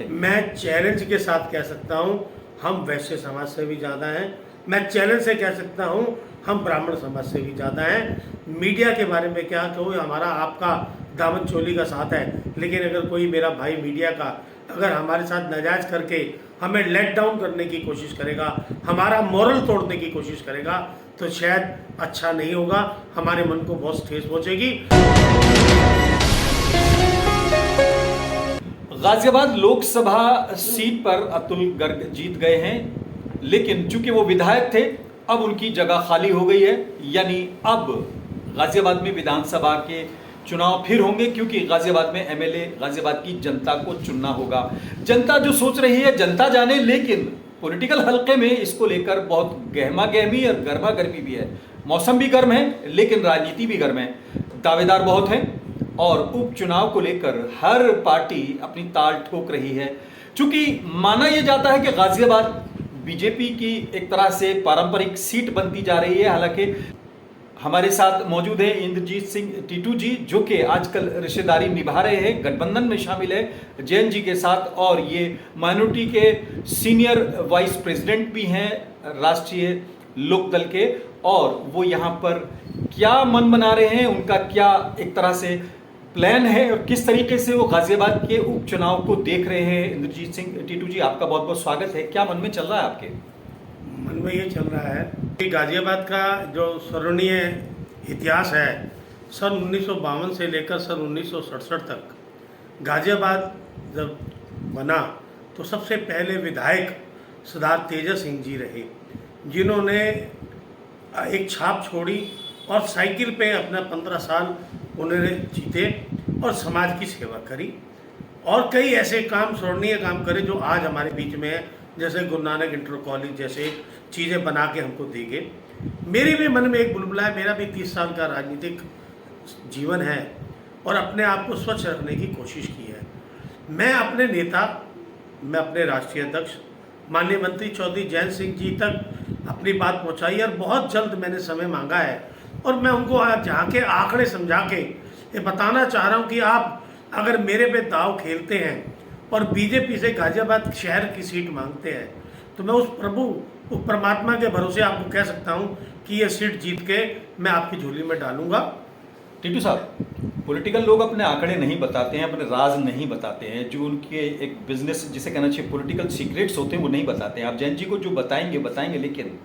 थे? मैं चैलेंज के साथ कह सकता हूँ हम वैश्य समाज से भी ज़्यादा हैं। मैं चैलेंज से कह सकता हूँ हम ब्राह्मण समाज से भी ज़्यादा हैं। मीडिया के बारे में क्या कहूँ, हमारा आपका दामन चोली का साथ है, लेकिन अगर कोई मेरा भाई मीडिया का अगर हमारे साथ नाजायज़ करके हमें लेट डाउन करने की कोशिश करेगा, हमारा मोरल तोड़ने की कोशिश करेगा, तो शायद अच्छा नहीं होगा, हमारे मन को बहुत ठेस पहुँचेगी। गाजियाबाद लोकसभा सीट पर अतुल गर्ग जीत गए हैं, लेकिन चूंकि वो विधायक थे अब उनकी जगह खाली हो गई है। यानी अब गाजियाबाद में विधानसभा के चुनाव फिर होंगे, क्योंकि गाजियाबाद में एमएलए गाजियाबाद की जनता को चुनना होगा। जनता जो सोच रही है जनता जाने, लेकिन पॉलिटिकल हलके में इसको लेकर बहुत गहमा गहमी और गर्मा गर्मी भी है। मौसम भी गर्म है लेकिन राजनीति भी गर्म है, दावेदार बहुत हैं और उपचुनाव को लेकर हर पार्टी अपनी ताल ठोक रही है। चूंकि माना यह जाता है कि गाजियाबाद बीजेपी की एक तरह से पारंपरिक सीट बनती जा रही है। हालांकि हमारे साथ मौजूद हैं इंद्रजीत सिंह टीटू जी, जो कि आजकल रिश्तेदारी निभा रहे हैं, गठबंधन में शामिल है जैन जी के साथ, और ये माइनॉरिटी के सीनियर वाइस प्रेसिडेंट भी हैं राष्ट्रीय लोकदल के। और वो यहाँ पर क्या मन बना रहे हैं, उनका क्या एक तरह से प्लान है और किस तरीके से वो गाजियाबाद के उपचुनाव को देख रहे हैं। इंद्रजीत सिंह टीटू जी, आपका बहुत बहुत स्वागत है। क्या मन में चल रहा है आपके? मन में ये चल रहा है कि गाजियाबाद का जो स्वर्णीय इतिहास है, सन 1952 से लेकर सन 1967 तक गाजियाबाद जब बना तो सबसे पहले विधायक सरदार तेजा सिंह जी रहे, जिन्होंने एक छाप छोड़ी और साइकिल पे अपना 15 साल उन्होंने जीते और समाज की सेवा करी और कई ऐसे काम, स्वर्णीय काम करे जो आज हमारे बीच में है, जैसे गुरु नानक इंटर कॉलेज जैसे चीज़ें बना के हमको दे गए। मेरे भी मन में एक बुलबुला है, मेरा भी 30 साल का राजनीतिक जीवन है और अपने आप को स्वच्छ रखने की कोशिश की है। मैं अपने नेता, मैं अपने राष्ट्रीय अध्यक्ष माननीय मंत्री चौधरी जैन सिंह जी तक अपनी बात पहुंचाई और बहुत जल्द मैंने समय मांगा है और मैं उनको आज जहाँ के आंकड़े समझा के ये बताना चाह रहा हूँ कि आप अगर मेरे पे दाव खेलते हैं और बीजेपी से गाजियाबाद शहर की सीट मांगते हैं तो मैं उस परमात्मा के भरोसे आपको कह सकता हूँ कि ये सीट जीत के मैं आपकी झोली में डालूंगा। टीटू साहब, पॉलिटिकल लोग अपने आंकड़े नहीं बताते हैं, अपने राज नहीं बताते हैं, जो उनके एक बिजनेस जिसे कहना चाहिए पॉलिटिकल सीक्रेट्स होते हैं वो नहीं बताते हैं। आप जैन जी को जो बताएंगे, लेकिन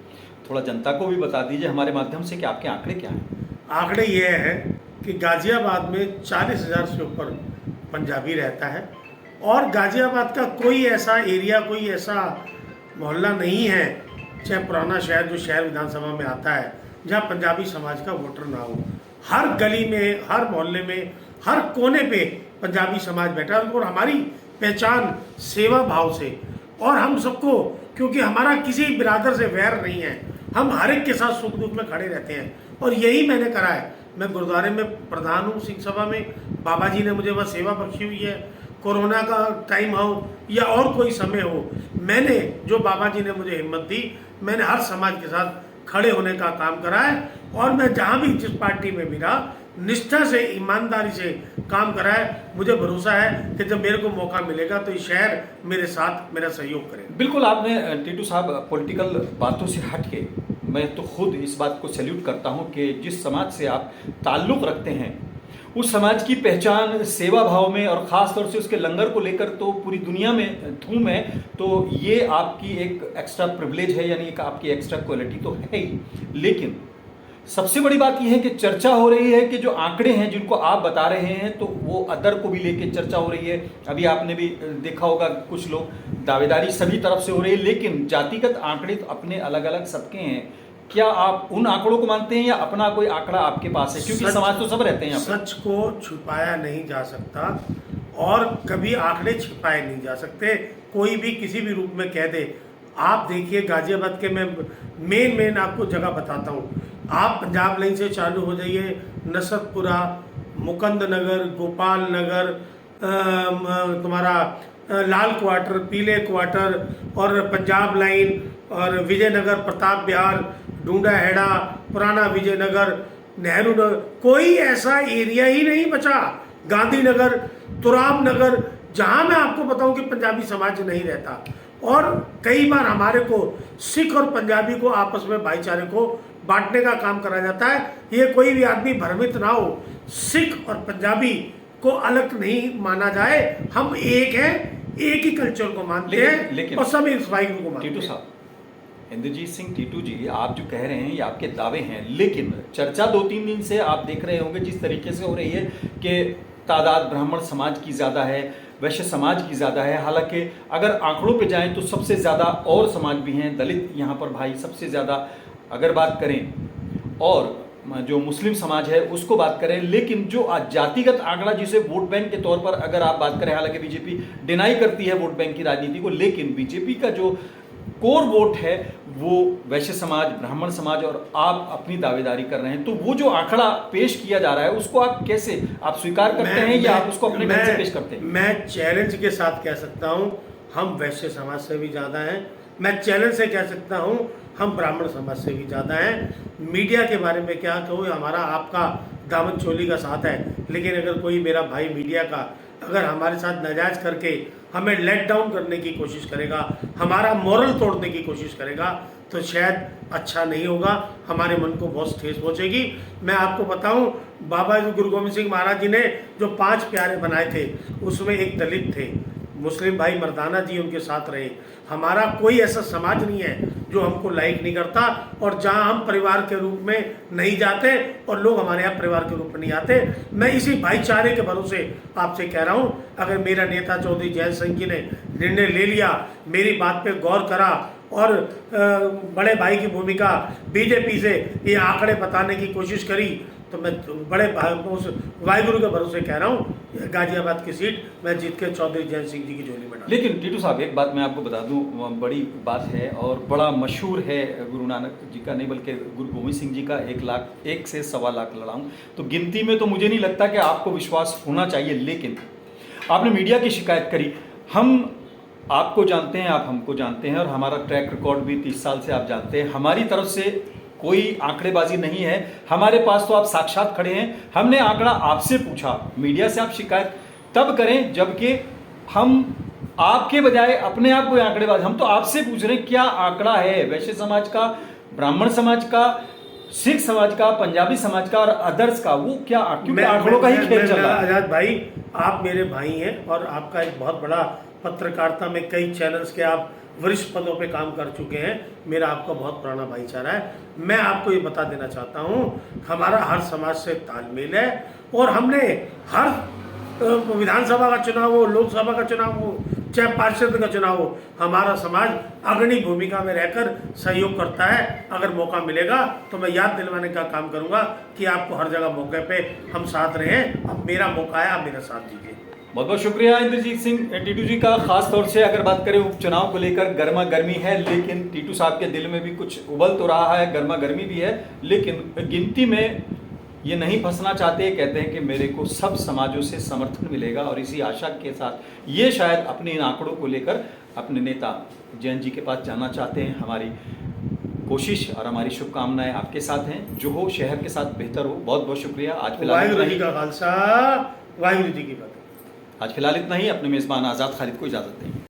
थोड़ा जनता को भी बता दीजिए हमारे माध्यम से कि आपके आंकड़े क्या हैं। आंकड़े ये हैं कि गाजियाबाद में 40,000 से ऊपर पंजाबी रहता है और गाजियाबाद का कोई ऐसा एरिया, कोई ऐसा मोहल्ला नहीं है, चाहे पुराना शहर जो शहर विधानसभा में आता है, जहाँ पंजाबी समाज का वोटर ना हो। हर गली में, हर मोहल्ले में, हर कोने पे पंजाबी समाज बैठा है और हमारी पहचान सेवा भाव से, और हम सबको, क्योंकि हमारा किसी बिरादर से वैर नहीं है, हम हर एक के साथ सुख दुख में खड़े रहते हैं और यही मैंने करा है। मैं गुरुद्वारे में प्रधान हूँ, सिंह सभा में बाबा जी ने मुझे वह सेवा बख्शी हुई है। कोरोना का टाइम हो या और कोई समय हो, मैंने जो बाबा जी ने मुझे हिम्मत दी, मैंने हर समाज के साथ खड़े होने का काम करा है और मैं जहाँ भी जिस पार्टी में भी रहा निष्ठा से, ईमानदारी से काम करा है। मुझे भरोसा है कि जब मेरे को मौका मिलेगा तो ये शहर मेरे साथ मेरा सहयोग करेगा। बिल्कुल, आपने टीटू साहब पॉलिटिकल बातों से हट के, मैं तो खुद इस बात को सैल्यूट करता हूं कि जिस समाज से आप ताल्लुक़ रखते हैं उस समाज की पहचान सेवा भाव में और ख़ास तौर से उसके लंगर को लेकर तो पूरी दुनिया में धूम है। तो ये आपकी एक एक्स्ट्रा प्रिविलेज है, यानी एक आपकी एक्स्ट्रा क्वालिटी तो है ही। लेकिन सबसे बड़ी बात यह है कि चर्चा हो रही है कि जो आंकड़े हैं जिनको आप बता रहे हैं तो वो अदर को भी लेके चर्चा हो रही है। अभी आपने भी देखा होगा कुछ लोग दावेदारी सभी तरफ से हो रही है, लेकिन जातिगत आंकड़े तो अपने अलग अलग सबके हैं। क्या आप उन आंकड़ों को मानते हैं या अपना कोई आंकड़ा आपके पास है? क्योंकि समाज तो सब रहते हैं। सच को छुपाया नहीं जा सकता और कभी आंकड़े छिपाए नहीं जा सकते। कोई भी किसी भी रूप में कह दे। आप देखिए गाजियाबाद के, मैं मेन आपको जगह बताता हूँ। आप पंजाब लाइन से चालू हो जाइए, नसरतपुरा, मुकंद नगर, गोपाल नगर, तुम्हारा लाल क्वार्टर, पीले क्वार्टर और पंजाब लाइन और विजयनगर, प्रताप बिहार, ढूंढा हेड़ा, पुराना विजयनगर, नेहरू नगर, कोई ऐसा एरिया ही नहीं बचा। गांधीनगर, तुराब नगर, जहां मैं आपको बताऊं कि पंजाबी समाज नहीं रहता, और कई बार हमारे को सिख और पंजाबी को आपस में भाईचारे को बांटने का काम करा जाता है। ये कोई भी आदमी भ्रमित ना हो, सिख और पंजाबी को अलग नहीं माना जाए, हम एक हैं, एक ही कल्चर को मानते हैं और सब एक वाहिगुरु को मानते हैं। टीटू साहब, इंद्रजीत सिंह टीटू जी, आप जो कह रहे हैं ये आपके दावे हैं, लेकिन चर्चा 2-3 दिन से आप देख रहे होंगे जिस तरीके से हो रही है कि तादाद ब्राह्मण समाज की ज़्यादा है, वैश्य समाज की ज़्यादा है। हालांकि अगर आंकड़ों पे जाएं तो सबसे ज़्यादा और समाज भी हैं, दलित यहाँ पर भाई सबसे ज़्यादा अगर बात करें, और जो मुस्लिम समाज है उसको बात करें। लेकिन जो जातिगत आंकड़ा जिसे वोट बैंक के तौर पर अगर आप बात करें, हालांकि बीजेपी डिनाई करती है वोट बैंक की राजनीति को, लेकिन बीजेपी का जो कोर वोट है वो वैश्य समाज, ब्राह्मण समाज, और आप अपनी दावेदारी कर रहे हैं। तो वो जो आंकड़ा पेश किया जा रहा है उसको आप कैसे आप स्वीकार करते हैं या आप उसको अपने ढंग से पेश करते हैं? मैं चैलेंज के साथ कह सकता हूं हम वैश्य समाज से भी ज़्यादा हैं। मैं चैलेंज से कह सकता हूं हम ब्राह्मण समाज से भी ज़्यादा हैं। मीडिया के बारे में क्या कहूँ, हमारा आपका दामन चोली का साथ है, लेकिन अगर कोई मेरा भाई मीडिया का अगर हमारे साथ नाजायज करके हमें लेट डाउन करने की कोशिश करेगा, हमारा मोरल तोड़ने की कोशिश करेगा, तो शायद अच्छा नहीं होगा, हमारे मन को बहुत ठेस पहुंचेगी। मैं आपको बताऊं, बाबा गुरु गोविंद सिंह महाराज जी ने जो 5 प्यारे बनाए थे उसमें एक दलित थे, मुस्लिम भाई मर्दाना जी उनके साथ रहे। हमारा कोई ऐसा समाज नहीं है जो हमको लाइक नहीं करता, और जहां हम परिवार के रूप में नहीं जाते और लोग हमारे यहाँ परिवार के रूप में नहीं आते। मैं इसी भाईचारे के भरोसे आपसे कह रहा हूं, अगर मेरा नेता चौधरी जयंत सिंह जी ने निर्णय ले लिया, मेरी बात पे गौर करा और बड़े भाई की भूमिका बीजेपी से ये आंकड़े बताने की कोशिश करी, तो मैं बड़े उस वाहिगुरु के भरोसे कह रहा हूँ गाजियाबाद की सीट मैं जीत के चौधरी जयंत सिंह जी की झोली में डालूं। लेकिन टीटू साहब, एक बात मैं आपको बता दूं, बड़ी बात है और बड़ा मशहूर है, गुरु नानक जी का नहीं बल्कि गुरु गोविंद सिंह जी का 1 से 1.25 लाख लड़ाऊं, तो गिनती में तो मुझे नहीं लगता कि आपको विश्वास होना चाहिए। लेकिन आपने मीडिया की शिकायत करी, हम आपको जानते हैं, आप हमको जानते हैं, और हमारा ट्रैक रिकॉर्ड भी 30 साल से आप जानते हैं। हमारी तरफ से कोई आंकड़ेबाजी नहीं है, हमारे पास तो आप साक्षात खड़े हैं। हमने आंकड़ा आपसे पूछा, मीडिया से आप शिकायत तब करें जबकि हम आपके बजाय अपने आप को आंकड़ेबाजी, हम तो आपसे पूछ रहे हैं क्या आंकड़ा है वैश्य समाज का, ब्राह्मण समाज का, सिख समाज का, पंजाबी समाज का और अदर्स का, वो क्या आंकड़ों का ही खेल चल रहा है। आजाद भाई, आप मेरे भाई हैं और आपका एक बहुत बड़ा पत्रकारिता में कई चैनल्स के आप वरिष्ठ पदों पे काम कर चुके हैं, मेरा आपका बहुत पुराना भाईचारा है। मैं आपको ये बता देना चाहता हूँ, हमारा हर समाज से तालमेल है, और हमने हर विधानसभा का चुनाव हो, लोकसभा का चुनाव हो, चाहे पार्षद का चुनाव हो, हमारा समाज अग्रणी भूमिका में रहकर सहयोग करता है। अगर मौका मिलेगा तो मैं याद दिलवाने का काम करूंगा कि आपको हर जगह मौके पे हम साथ रहें। अब मेरा मौका है, आप मेरा साथ दीजिए। बहुत बहुत शुक्रिया इंद्रजीत सिंह टीटू जी का। खास तौर से अगर बात करें उपचुनाव को लेकर गर्मा गर्मी है, लेकिन टीटू साहब के दिल में भी कुछ उबल तो रहा है, गर्मा गर्मी भी है, लेकिन गिनती में ये नहीं फंसना चाहते। कहते हैं कि मेरे को सब समाजों से समर्थन मिलेगा, और इसी आशा के साथ ये शायद अपने इन आंकड़ों को लेकर अपने नेता जयंत जी के पास जाना चाहते हैं। हमारी कोशिश और हमारी शुभकामनाएं आपके साथ हैं, जो हो शहर के साथ बेहतर हो। बहुत बहुत शुक्रिया। आज फिलहाल वाहिगुरु जी का खालसा, वाहिगुरु जी की बात। आज फिलहाल इतना ही। अपने मेज़बान आज़ाद खालिद को इजाज़त दें।